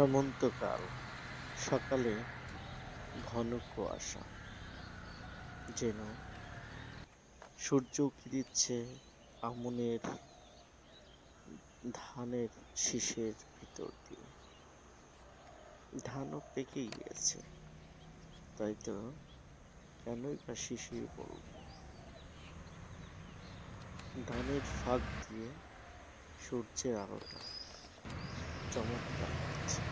হেমন্তকাল, সকালে ঘন কুয়াশা, যেন সূর্য উঁকি দিচ্ছে আমনের ধানের শীষের ভিতর দিয়ে। ধানও পেকে গিয়েছে, তাই তো কেনই বা শিশির বলবো। ধানের ফাঁক দিয়ে সূর্যের আলোটা চমৎকার লাগছে,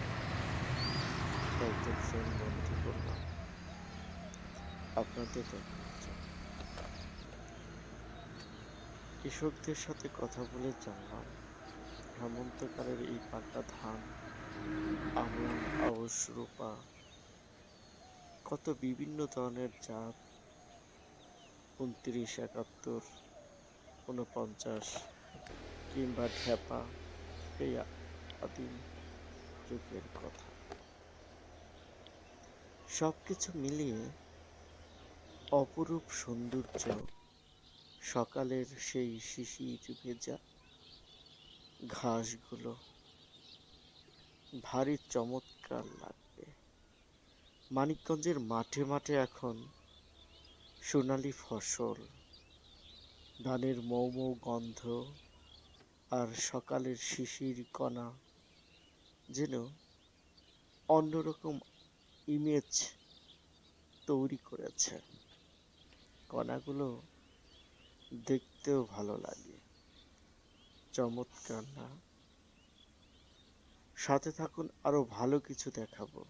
তাই তো ফ্রেম বন্দি করলাম আপনাদের দেখার জন্য। কৃষকদের সাথে কথা বলে জানলাম, হেমন্তকালের এই পাকা ধান, আমন, আউশ, রোপা, কত বিভিন্ন ধরনের জাত, ২৯, ৭১, ৪৯ কিংবা ঢ্যাপা, এই আদিম যুগের কথা। সবকিছু মিলিয়ে অপরূপ সৌন্দর্য। সকালের সেই শিশির ভেজা ঘাসগুলো ভারী চমৎকার লাগবে। মানিকগঞ্জের মাঠে মাঠে এখন সোনালি ফসল, ধানের মৌ মৌ গন্ধ আর সকালের শিশির কণা যেন অন্যরকম ইমেজ তৈরি করেছে। কণাগুলো দেখতেও ভালো লাগে, চমৎকার না? সাথে থাকুন, আরো ভালো কিছু দেখাবো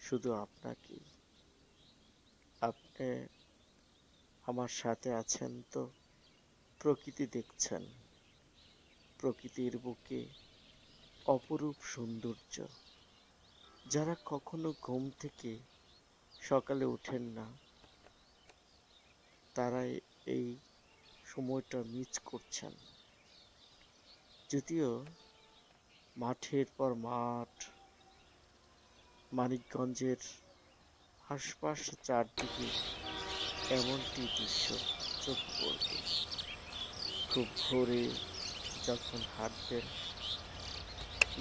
শুধু আপনাকেই। আপনি আমার সাথে আছেন তো? প্রকৃতি দেখছেন, প্রকৃতির বুকে অপরূপ সৌন্দর্য। যারা কখনো ঘুম থেকে সকালে ওঠেন না, তারাই এই সময়টা মিস করছেন। যদিও মাঠের পর মাঠ, মানিকগঞ্জের আশপাশ চারদিকে এমনটি দৃশ্য চোখে পড়বে। খুব ভোরে যখন হাঁটবেন,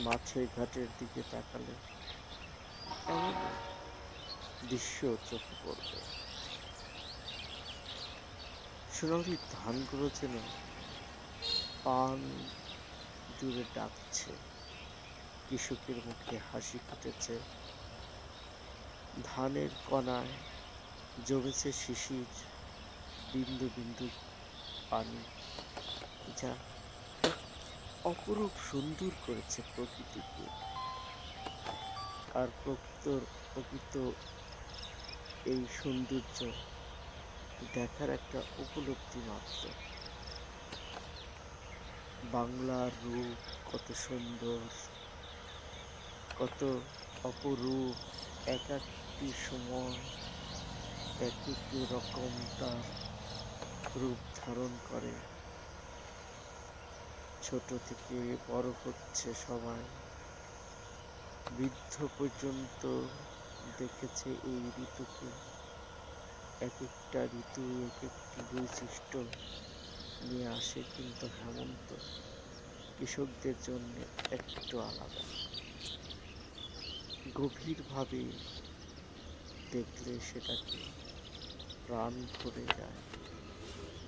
মাঠে ঘাটের দিকে তাকালে এমন দৃশ্য চোখে পড়বে। সোনালি ধানগুলো যেন পান জুড়ে ডাকছে। কৃষকের মুখে হাসি ফুটেছে, ধানের কণায় জমেছে শিশির, বিন্দু বিন্দু পানি, যা এক অপরূপ সুন্দর করেছে প্রকৃতিকে। আর প্রকৃত এই সৌন্দর্য দেখার একটা উপলব্ধি মাত্র। বাংলার রূপ কত সুন্দর, কত অপরূপ। এক একটি সময় এক এক রকম তার রূপ ধারণ করে। ছোট থেকে বড় হচ্ছে সবাই, বৃদ্ধ পর্যন্ত দেখেছে এই ঋতুকে। এক একটা ঋতু এক একটি বৈশিষ্ট্য নিয়ে আসে, কিন্তু হেমন্ত কৃষকদের জন্য একটু আলাদা। গভীরভাবে দেখলে সেটাকে প্রাণ ভরে যায়,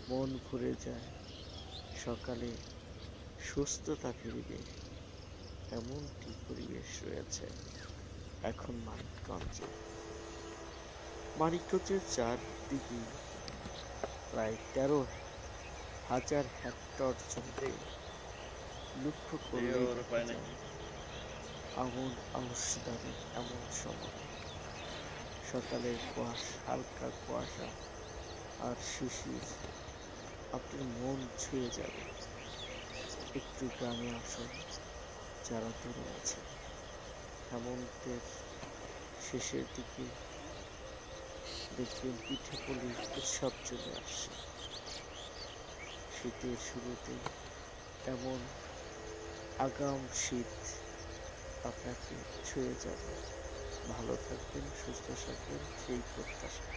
মন ভরে যায়। সকালে সুস্থতা ফিরবে, এমনটি পরিবেশ রয়েছে এখন মানিকগঞ্জে। মানিকগঞ্জের চারদিকে প্রায় ১৩,০০০ হেক্টর জমিতে লক্ষ্য করলে দেখা যায় আমন আউশ ধানের এমন সময়। সকালের কুয়াশা, হালকা কুয়াশা আর শিশির আপনার মন ছুঁয়ে যাবে। একটু গ্রামে আসুন, যারা দূরে আছে। হেমন্তের শেষের দিকে দেখবেন পিঠেপুলির উৎসব চলে আসছে। শীতের শুরুতে এমন আগাম শীত আপনাকে ছুঁয়ে যাবে। ভালো থাকবেন, সুস্থ থাকবেন, সেই প্রত্যাশা।